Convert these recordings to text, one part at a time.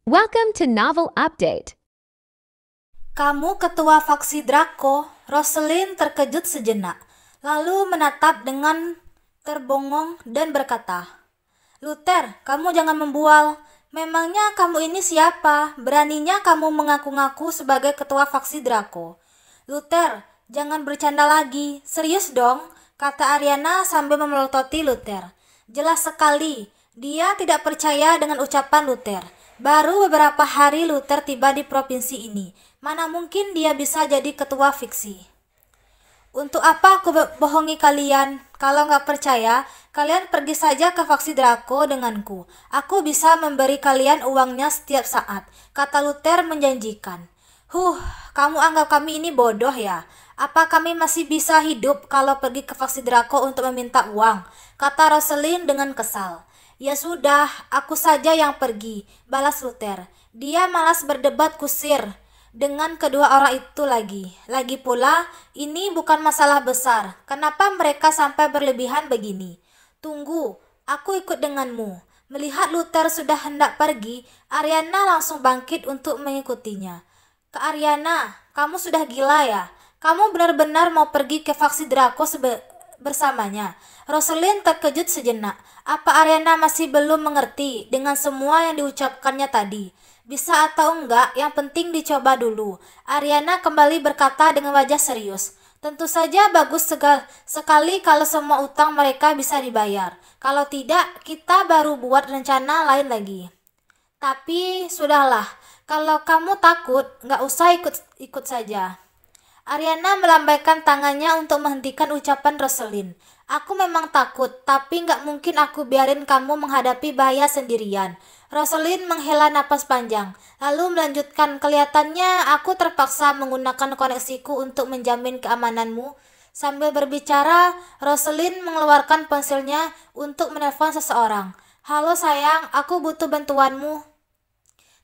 Welcome to Novel Update. Kamu ketua faksi Draco. Rosalind terkejut sejenak, lalu menatap dengan terbongong dan berkata, Luther, kamu jangan membual. Memangnya kamu ini siapa? Beraninya kamu mengaku-ngaku sebagai ketua faksi Draco. Luther, jangan bercanda lagi. Serius dong, kata Ariana sambil memelototi Luther. Jelas sekali, dia tidak percaya dengan ucapan Luther. Baru beberapa hari Luther tiba di provinsi ini. Mana mungkin dia bisa jadi ketua fiksi? Untuk apa aku bohongi kalian? Kalau nggak percaya, kalian pergi saja ke faksi Draco denganku. Aku bisa memberi kalian uangnya setiap saat, kata Luther menjanjikan. Kamu anggap kami ini bodoh ya? Apa kami masih bisa hidup kalau pergi ke faksi Draco untuk meminta uang? Kata Rosalind dengan kesal. Ya sudah, aku saja yang pergi, balas Luther. Dia malas berdebat kusir dengan kedua orang itu lagi. Lagi pula, ini bukan masalah besar. Kenapa mereka sampai berlebihan begini? Tunggu, aku ikut denganmu. Melihat Luther sudah hendak pergi, Ariana langsung bangkit untuk mengikutinya. Kak Ariana, kamu sudah gila ya? Kamu benar-benar mau pergi ke faksi Draco bersamanya? Rosalind terkejut sejenak. Apa Ariana masih belum mengerti dengan semua yang diucapkannya tadi? Bisa atau enggak, yang penting dicoba dulu. Ariana kembali berkata dengan wajah serius. Tentu saja bagus sekali kalau semua utang mereka bisa dibayar. Kalau tidak, kita baru buat rencana lain lagi. Tapi sudahlah, kalau kamu takut, nggak usah ikut saja. Ariana melambaikan tangannya untuk menghentikan ucapan Rosalind. Aku memang takut, tapi nggak mungkin aku biarin kamu menghadapi bahaya sendirian. Rosalind menghela napas panjang, lalu melanjutkan, kelihatannya aku terpaksa menggunakan koneksiku untuk menjamin keamananmu. Sambil berbicara, Rosalind mengeluarkan ponselnya untuk menelpon seseorang. Halo sayang, aku butuh bantuanmu.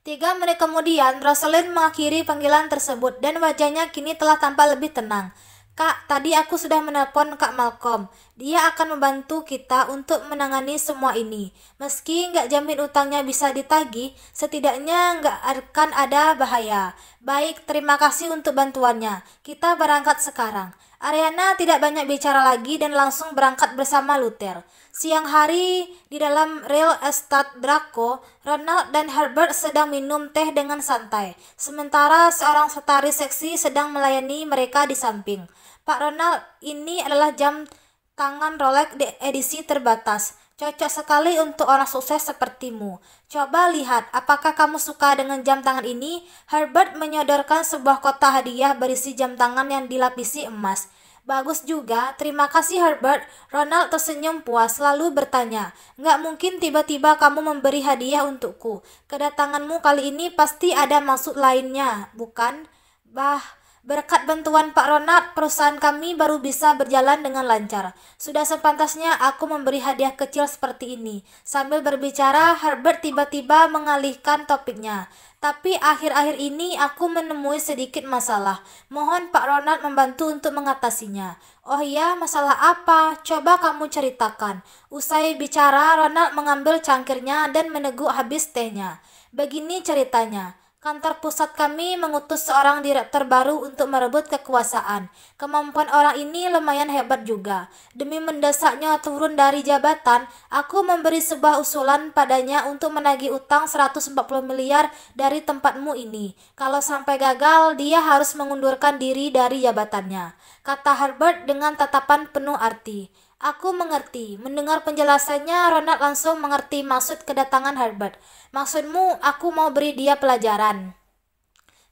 3 menit kemudian, Rosalind mengakhiri panggilan tersebut dan wajahnya kini telah tampak lebih tenang. Kak, tadi aku sudah menelpon Kak Malcolm. Dia akan membantu kita untuk menangani semua ini. Meski nggak jamin utangnya bisa ditagih, setidaknya nggak akan ada bahaya. Baik, terima kasih untuk bantuannya. Kita berangkat sekarang. Ariana tidak banyak bicara lagi dan langsung berangkat bersama Luther. Siang hari, di dalam real estate Draco, Ronald dan Herbert sedang minum teh dengan santai, sementara seorang sekretaris seksi sedang melayani mereka di samping. Pak Ronald, ini adalah jam tangan Rolex edisi terbatas. Cocok sekali untuk orang sukses sepertimu. Coba lihat, apakah kamu suka dengan jam tangan ini? Herbert menyodorkan sebuah kotak hadiah berisi jam tangan yang dilapisi emas. Bagus juga, terima kasih Herbert. Ronald tersenyum puas lalu bertanya, nggak mungkin tiba-tiba kamu memberi hadiah untukku. Kedatanganmu kali ini pasti ada maksud lainnya, bukan? Berkat bantuan Pak Ronald, perusahaan kami baru bisa berjalan dengan lancar. Sudah sepantasnya aku memberi hadiah kecil seperti ini. Sambil berbicara, Herbert tiba-tiba mengalihkan topiknya. Tapi akhir-akhir ini aku menemui sedikit masalah. Mohon Pak Ronald membantu untuk mengatasinya. Oh iya, masalah apa? Coba kamu ceritakan. Usai bicara, Ronald mengambil cangkirnya dan meneguk habis tehnya. Begini ceritanya. Kantor pusat kami mengutus seorang direktur baru untuk merebut kekuasaan. Kemampuan orang ini lumayan hebat juga. Demi mendesaknya turun dari jabatan, aku memberi sebuah usulan padanya untuk menagih utang 140 miliar dari tempatmu ini. Kalau sampai gagal, dia harus mengundurkan diri dari jabatannya, kata Herbert dengan tatapan penuh arti. Aku mengerti. Mendengar penjelasannya, Ronald langsung mengerti maksud kedatangan Herbert. Maksudmu, aku mau beri dia pelajaran.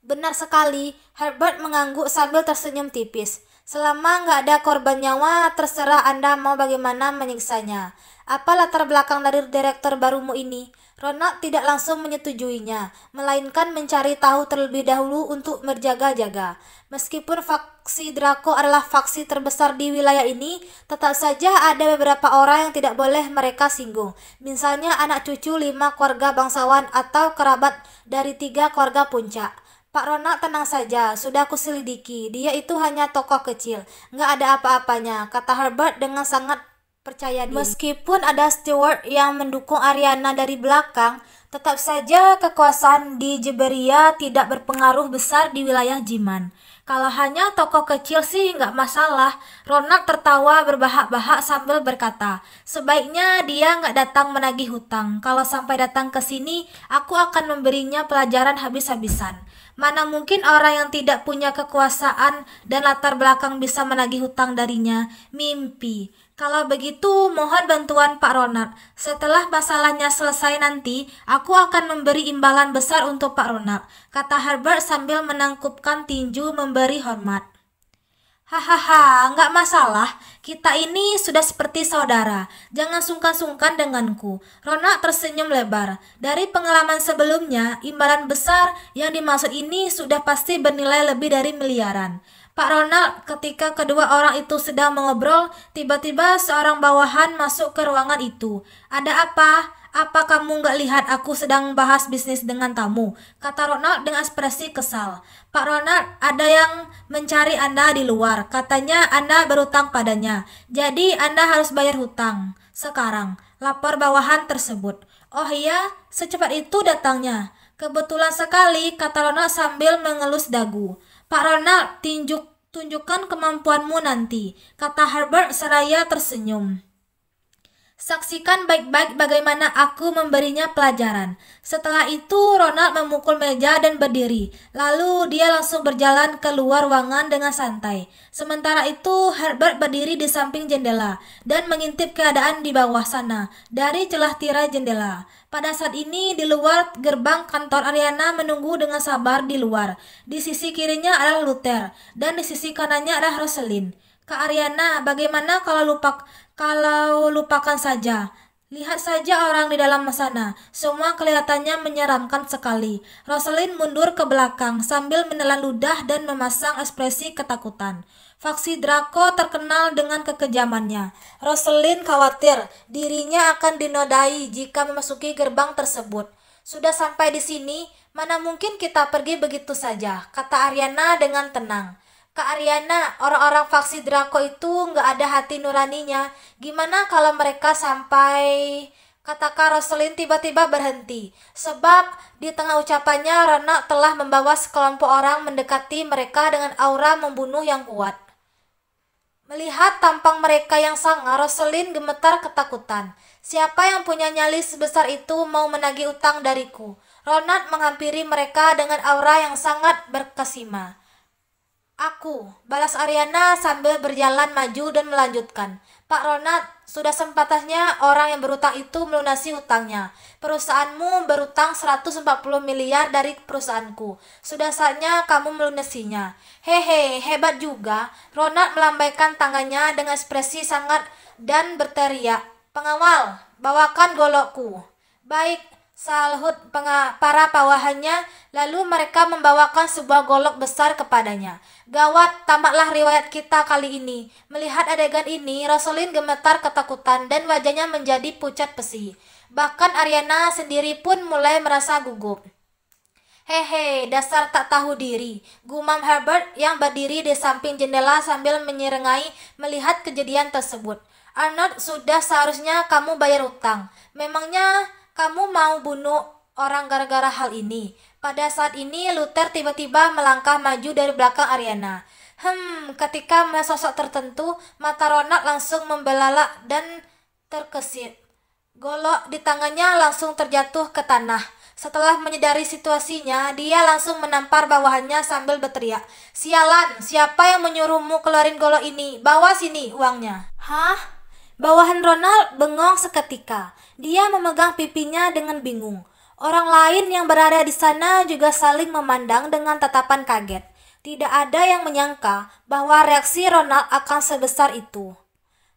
Benar sekali, Herbert mengangguk sambil tersenyum tipis. Selama nggak ada korban nyawa, terserah Anda mau bagaimana menyiksanya. Apa latar belakang dari direktur barumu ini? Ronald tidak langsung menyetujuinya, melainkan mencari tahu terlebih dahulu untuk berjaga-jaga. Meskipun faksi Draco adalah faksi terbesar di wilayah ini, tetap saja ada beberapa orang yang tidak boleh mereka singgung. Misalnya anak cucu 5 keluarga bangsawan atau kerabat dari 3 keluarga puncak. Pak Ronald, tenang saja, sudah aku selidiki. Dia itu hanya tokoh kecil, nggak ada apa-apanya, kata Herbert dengan sangat percaya diri. Meskipun ada steward yang mendukung Ariana dari belakang, Tetap saja kekuasaan di Jeberia tidak berpengaruh besar di wilayah Jiman. Kalau hanya toko kecil sih nggak masalah. Ronald tertawa berbahak-bahak sambil berkata, sebaiknya dia nggak datang menagih hutang. Kalau sampai datang ke sini, aku akan memberinya pelajaran habis-habisan. Mana mungkin orang yang tidak punya kekuasaan dan latar belakang bisa menagih hutang darinya? Mimpi. Kalau begitu, mohon bantuan Pak Ronald. Setelah masalahnya selesai nanti, aku akan memberi imbalan besar untuk Pak Ronald, kata Herbert sambil menangkupkan tinju memberi hormat. Hahaha, nggak masalah. Kita ini sudah seperti saudara. Jangan sungkan-sungkan denganku. Ronald tersenyum lebar. Dari pengalaman sebelumnya, imbalan besar yang dimaksud ini sudah pasti bernilai lebih dari miliaran. Pak Ronald, ketika kedua orang itu sedang mengobrol, tiba-tiba seorang bawahan masuk ke ruangan itu. Ada apa? Apa kamu nggak lihat aku sedang bahas bisnis dengan tamu? Kata Ronald dengan ekspresi kesal. Pak Ronald, ada yang mencari Anda di luar. Katanya Anda berhutang padanya. Jadi Anda harus bayar hutang. Sekarang, lapor bawahan tersebut. Oh iya, secepat itu datangnya. Kebetulan sekali, kata Ronald sambil mengelus dagu. Pak Ronald, tunjukkan kemampuanmu nanti, kata Herbert seraya tersenyum. Saksikan baik-baik bagaimana aku memberinya pelajaran. Setelah itu Ronald memukul meja dan berdiri. Lalu dia langsung berjalan keluar ruangan dengan santai. Sementara itu Herbert berdiri di samping jendela dan mengintip keadaan di bawah sana dari celah tirai jendela. Pada saat ini di luar gerbang kantor Ariana menunggu dengan sabar di luar. Di sisi kirinya adalah Luther dan di sisi kanannya adalah Rosalind. Kak Ariana, bagaimana kalau lupakan saja? Lihat saja orang di dalam sana. Semua kelihatannya menyeramkan sekali. Rosalind mundur ke belakang sambil menelan ludah dan memasang ekspresi ketakutan. Faksi Draco terkenal dengan kekejamannya. Rosalind khawatir dirinya akan dinodai jika memasuki gerbang tersebut. Sudah sampai di sini, mana mungkin kita pergi begitu saja, kata Ariana dengan tenang. Kak Ariana, orang-orang faksi Draco itu nggak ada hati nuraninya. Gimana kalau mereka sampai... Kata Kak Rosalind tiba-tiba berhenti. Sebab di tengah ucapannya Ronald telah membawa sekelompok orang mendekati mereka dengan aura membunuh yang kuat. Melihat tampang mereka yang sangar, Rosalind gemetar ketakutan. Siapa yang punya nyali sebesar itu mau menagih utang dariku? Ronald menghampiri mereka dengan aura yang sangat berkesima. Aku, balas Ariana sambil berjalan maju dan melanjutkan. Pak Ronald, sudah sempatasnya orang yang berutang itu melunasi hutangnya. Perusahaanmu berutang 140 miliar dari perusahaanku. Sudah saatnya kamu melunasinya. Hehe, hebat juga. Ronald melambaikan tangannya dengan ekspresi sangat dan berteriak. Pengawal, bawakan golokku. Baik, sahut para bawahannya, lalu mereka membawakan sebuah golok besar kepadanya. Gawat, tamatlah riwayat kita kali ini. Melihat adegan ini, Rosalind gemetar ketakutan dan wajahnya menjadi pucat besi. Bahkan Ariana sendiri pun mulai merasa gugup. Hehe, dasar tak tahu diri, gumam Herbert yang berdiri di samping jendela sambil menyerengai melihat kejadian tersebut. Arnold, sudah seharusnya kamu bayar utang. Memangnya kamu mau bunuh orang gara-gara hal ini? Pada saat ini Luther tiba-tiba melangkah maju dari belakang Ariana. Ketika melihat sosok tertentu, mata Ronald langsung membelalak dan terkesit. Golok di tangannya langsung terjatuh ke tanah. Setelah menyadari situasinya, dia langsung menampar bawahannya sambil berteriak. Sialan, siapa yang menyuruhmu keluarin golok ini? Bawa sini uangnya. Hah? Bawahan Ronald bengong seketika. Dia memegang pipinya dengan bingung. Orang lain yang berada di sana juga saling memandang dengan tatapan kaget. Tidak ada yang menyangka bahwa reaksi Ronald akan sebesar itu.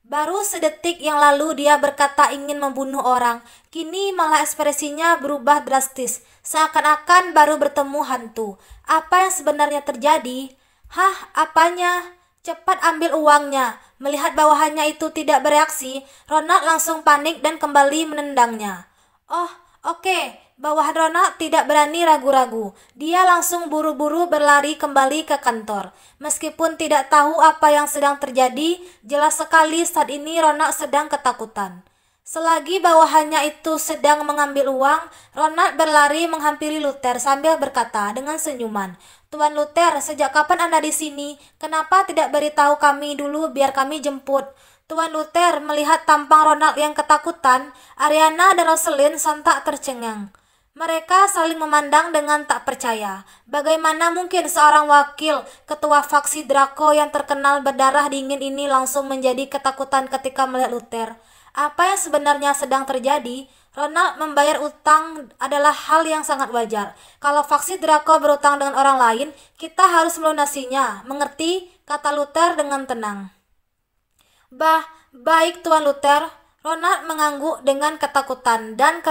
Baru sedetik yang lalu dia berkata ingin membunuh orang, kini malah ekspresinya berubah drastis, seakan-akan baru bertemu hantu. Apa yang sebenarnya terjadi? Hah, apanya? Cepat ambil uangnya. Melihat bawahannya itu tidak bereaksi, Ronald langsung panik dan kembali menendangnya. Oh, oke. Bawahan Ronald tidak berani ragu-ragu. Dia langsung buru-buru berlari kembali ke kantor. Meskipun tidak tahu apa yang sedang terjadi, jelas sekali saat ini Ronald sedang ketakutan. Selagi bawahannya itu sedang mengambil uang, Ronald berlari menghampiri Luther sambil berkata dengan senyuman, "Tuan Luther, sejak kapan Anda di sini? Kenapa tidak beritahu kami dulu biar kami jemput?" Tuan Luther melihat tampang Ronald yang ketakutan, Ariana dan Rosalind sontak tercengang. Mereka saling memandang dengan tak percaya. Bagaimana mungkin seorang wakil ketua faksi Draco yang terkenal berdarah dingin ini langsung menjadi ketakutan ketika melihat Luther? Apa yang sebenarnya sedang terjadi? Ronald membayar utang adalah hal yang sangat wajar. Kalau faksi Draco berutang dengan orang lain, kita harus melunasinya. Mengerti? Kata Luther dengan tenang. Baik Tuan Luther. Ronald mengangguk dengan ketakutan dan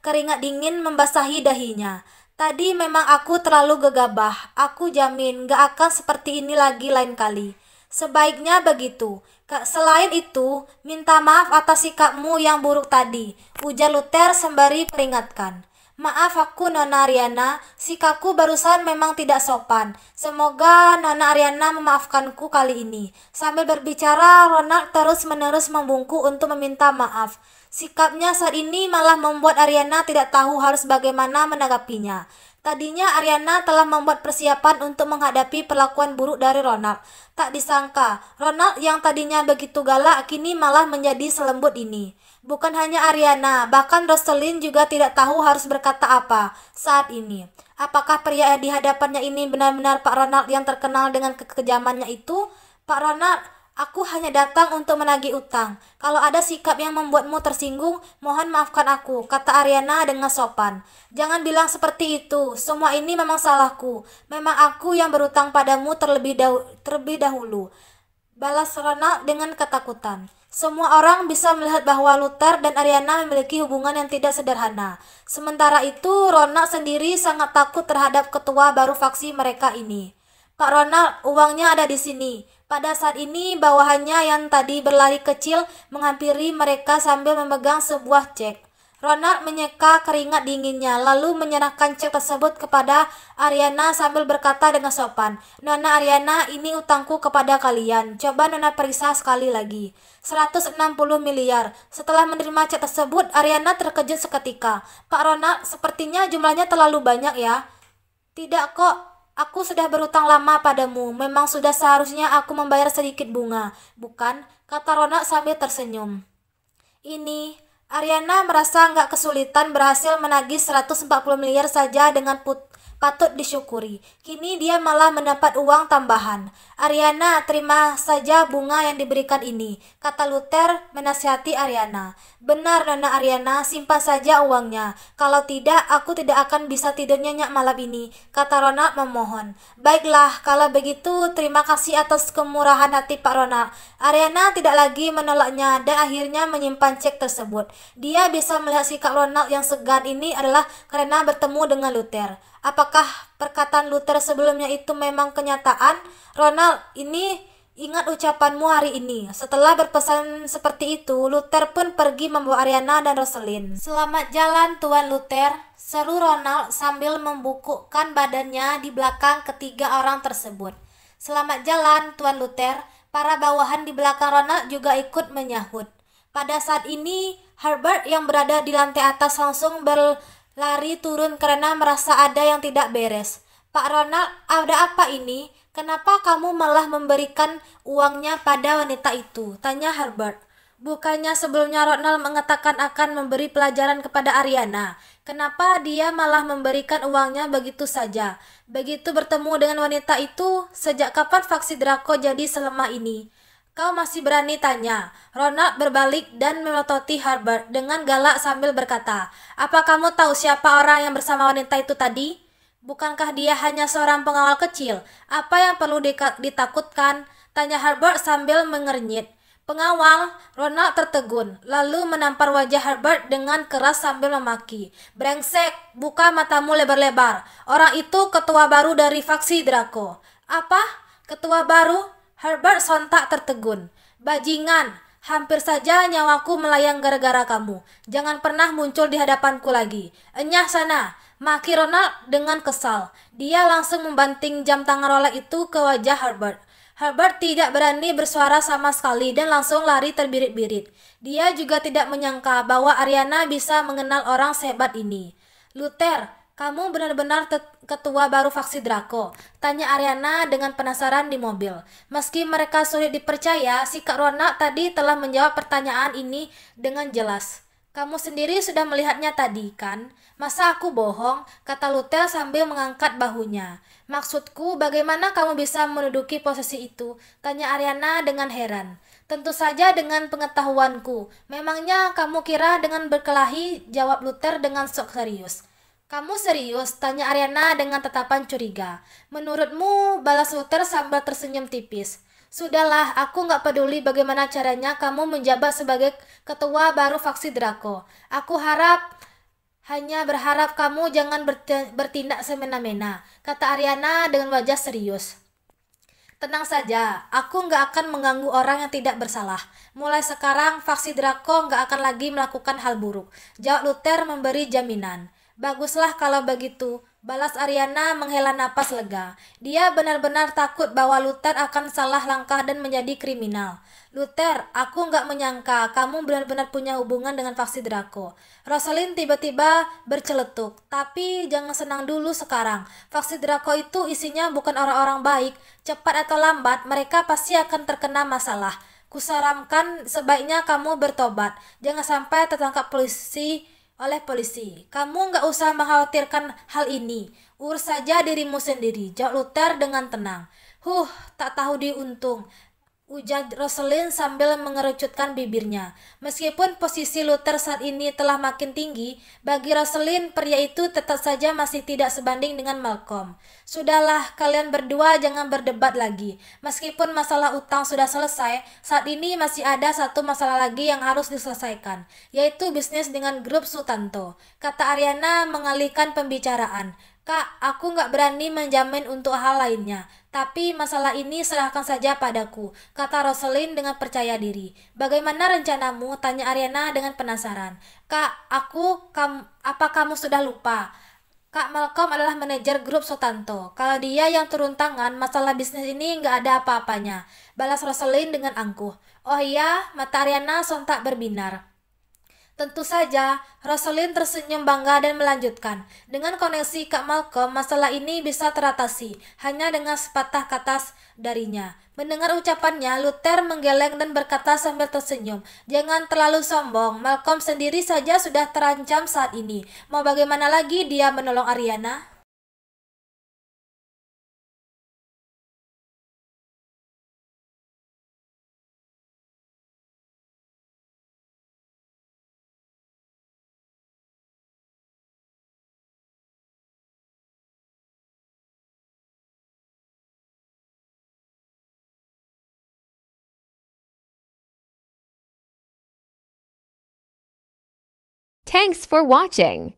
keringat dingin membasahi dahinya. Tadi memang aku terlalu gegabah. Aku jamin gak akan seperti ini lagi lain kali. Sebaiknya begitu. Selain itu, minta maaf atas sikapmu yang buruk tadi, ujar Luther sembari peringatkan. Maaf aku Nona Ariana, sikapku barusan memang tidak sopan. Semoga Nona Ariana memaafkanku kali ini. Sambil berbicara, Ronald terus-menerus membungkuk untuk meminta maaf. Sikapnya saat ini malah membuat Ariana tidak tahu harus bagaimana menanggapinya. Tadinya Ariana telah membuat persiapan untuk menghadapi perlakuan buruk dari Ronald. Tak disangka, Ronald yang tadinya begitu galak kini malah menjadi selembut ini. Bukan hanya Ariana, bahkan Rosalind juga tidak tahu harus berkata apa saat ini. Apakah pria di hadapannya ini benar-benar Pak Ronald yang terkenal dengan kekejamannya itu? Pak Ronald, aku hanya datang untuk menagih utang. Kalau ada sikap yang membuatmu tersinggung, mohon maafkan aku, kata Ariana dengan sopan. Jangan bilang seperti itu, semua ini memang salahku. Memang aku yang berutang padamu terlebih dahulu. Balas Ronald dengan ketakutan. Semua orang bisa melihat bahwa Luther dan Ariana memiliki hubungan yang tidak sederhana. Sementara itu, Ronald sendiri sangat takut terhadap ketua baru faksi mereka ini. Pak Ronald, uangnya ada di sini. Pada saat ini, bawahannya yang tadi berlari kecil menghampiri mereka sambil memegang sebuah cek. Ronald menyeka keringat dinginnya, lalu menyerahkan cek tersebut kepada Ariana sambil berkata dengan sopan, "Nona Ariana, ini utangku kepada kalian. Coba Nona periksa sekali lagi. 160 miliar. Setelah menerima cek tersebut, Ariana terkejut seketika. Pak Ronald, sepertinya jumlahnya terlalu banyak ya. Tidak kok. Aku sudah berutang lama padamu. Memang sudah seharusnya aku membayar sedikit bunga, bukan?" kata Ronald sambil tersenyum. Ariana merasa nggak kesulitan berhasil menagih 140 miliar saja dengan patut disyukuri. Kini dia malah mendapat uang tambahan. Ariana, terima saja bunga yang diberikan ini, kata Luther menasihati Ariana. Benar Nona Ariana, simpan saja uangnya. Kalau tidak, aku tidak akan bisa tidur nyenyak malam ini, kata Ronald memohon. Baiklah, kalau begitu terima kasih atas kemurahan hati Pak Ronald. Ariana tidak lagi menolaknya dan akhirnya menyimpan cek tersebut. Dia bisa melihat sikap Ronald yang segan ini adalah karena bertemu dengan Luther. Apakah perkataan Luther sebelumnya itu memang kenyataan? Ronald, ini ingat ucapanmu hari ini. Setelah berpesan seperti itu, Luther pun pergi membawa Ariana dan Rosalind. Selamat jalan Tuan Luther, seru Ronald sambil membungkukkan badannya di belakang ketiga orang tersebut. Selamat jalan Tuan Luther, para bawahan di belakang Ronald juga ikut menyahut. Pada saat ini, Herbert yang berada di lantai atas langsung berlari turun karena merasa ada yang tidak beres. Pak Ronald, ada apa ini? Kenapa kamu malah memberikan uangnya pada wanita itu? Tanya Herbert. Bukannya sebelumnya Ronald mengatakan akan memberi pelajaran kepada Ariana. Kenapa dia malah memberikan uangnya begitu saja? Begitu bertemu dengan wanita itu, sejak kapan faksi Draco jadi selemah ini? Kau masih berani tanya? Ronald berbalik dan melototi Herbert dengan galak sambil berkata, apa kamu tahu siapa orang yang bersama wanita itu tadi? Bukankah dia hanya seorang pengawal kecil? Apa yang perlu ditakutkan? Tanya Herbert sambil mengernyit. Pengawal? Ronald tertegun, lalu menampar wajah Herbert dengan keras sambil memaki. Brengsek, buka matamu lebar-lebar. Orang itu ketua baru dari faksi Draco. Apa? Ketua baru? Herbert sontak tertegun. Bajingan, hampir saja nyawaku melayang gara-gara kamu. Jangan pernah muncul di hadapanku lagi. Enyah sana, maki Ronald dengan kesal. Dia langsung membanting jam tangan Rolex itu ke wajah Herbert. Herbert tidak berani bersuara sama sekali dan langsung lari terbirit-birit. Dia juga tidak menyangka bahwa Ariana bisa mengenal orang sehebat ini. Luther, kamu benar-benar ketua baru faksi Draco, tanya Ariana dengan penasaran di mobil. Meski mereka sulit dipercaya, si Kak Rona tadi telah menjawab pertanyaan ini dengan jelas. Kamu sendiri sudah melihatnya tadi, kan? Masa aku bohong? Kata Luther sambil mengangkat bahunya. Maksudku, bagaimana kamu bisa menduduki posisi itu? Tanya Ariana dengan heran. Tentu saja dengan pengetahuanku. Memangnya kamu kira dengan berkelahi? Jawab Luther dengan sok serius. Kamu serius? Tanya Ariana dengan tatapan curiga. Menurutmu? Balas Luther sambil tersenyum tipis. Sudahlah, aku nggak peduli bagaimana caranya kamu menjabat sebagai ketua baru faksi Draco. Aku hanya berharap kamu jangan bertindak semena-mena, kata Ariana dengan wajah serius. Tenang saja, aku nggak akan mengganggu orang yang tidak bersalah. Mulai sekarang, faksi Draco nggak akan lagi melakukan hal buruk. Jawab Luther memberi jaminan. Baguslah kalau begitu, balas Ariana menghela napas lega. Dia benar-benar takut bahwa Luther akan salah langkah dan menjadi kriminal. Luther, aku nggak menyangka kamu benar-benar punya hubungan dengan faksi Draco. Rosalind tiba-tiba berceletuk. Tapi jangan senang dulu sekarang. Faksi Draco itu isinya bukan orang-orang baik. Cepat atau lambat, mereka pasti akan terkena masalah. Kusarankan sebaiknya kamu bertobat. Jangan sampai tertangkap oleh polisi. Kamu nggak usah mengkhawatirkan hal ini. Urus saja dirimu sendiri, jawab Luther dengan tenang. Tak tahu diuntung, ujar Rosalind sambil mengerucutkan bibirnya. Meskipun posisi Luther saat ini telah makin tinggi, bagi Rosalind pria itu tetap saja masih tidak sebanding dengan Malcolm. Sudahlah, kalian berdua jangan berdebat lagi. Meskipun masalah utang sudah selesai, saat ini masih ada satu masalah lagi yang harus diselesaikan, yaitu bisnis dengan grup Sutanto, kata Ariana mengalihkan pembicaraan. Kak, aku nggak berani menjamin untuk hal lainnya, tapi masalah ini serahkan saja padaku, kata Rosalind dengan percaya diri. Bagaimana rencanamu? Tanya Ariana dengan penasaran. Kak, apa kamu sudah lupa? Kak Malcolm adalah manajer grup Sutanto. Kalau dia yang turun tangan, masalah bisnis ini nggak ada apa-apanya, balas Rosalind dengan angkuh. Oh iya, mata Ariana sontak berbinar. Tentu saja, Rosalind tersenyum bangga dan melanjutkan. Dengan koneksi Kak Malcolm, masalah ini bisa teratasi hanya dengan sepatah kata darinya. Mendengar ucapannya, Luther menggeleng dan berkata sambil tersenyum, jangan terlalu sombong, Malcolm sendiri saja sudah terancam saat ini. Mau bagaimana lagi dia menolong Ariana? Thanks for watching.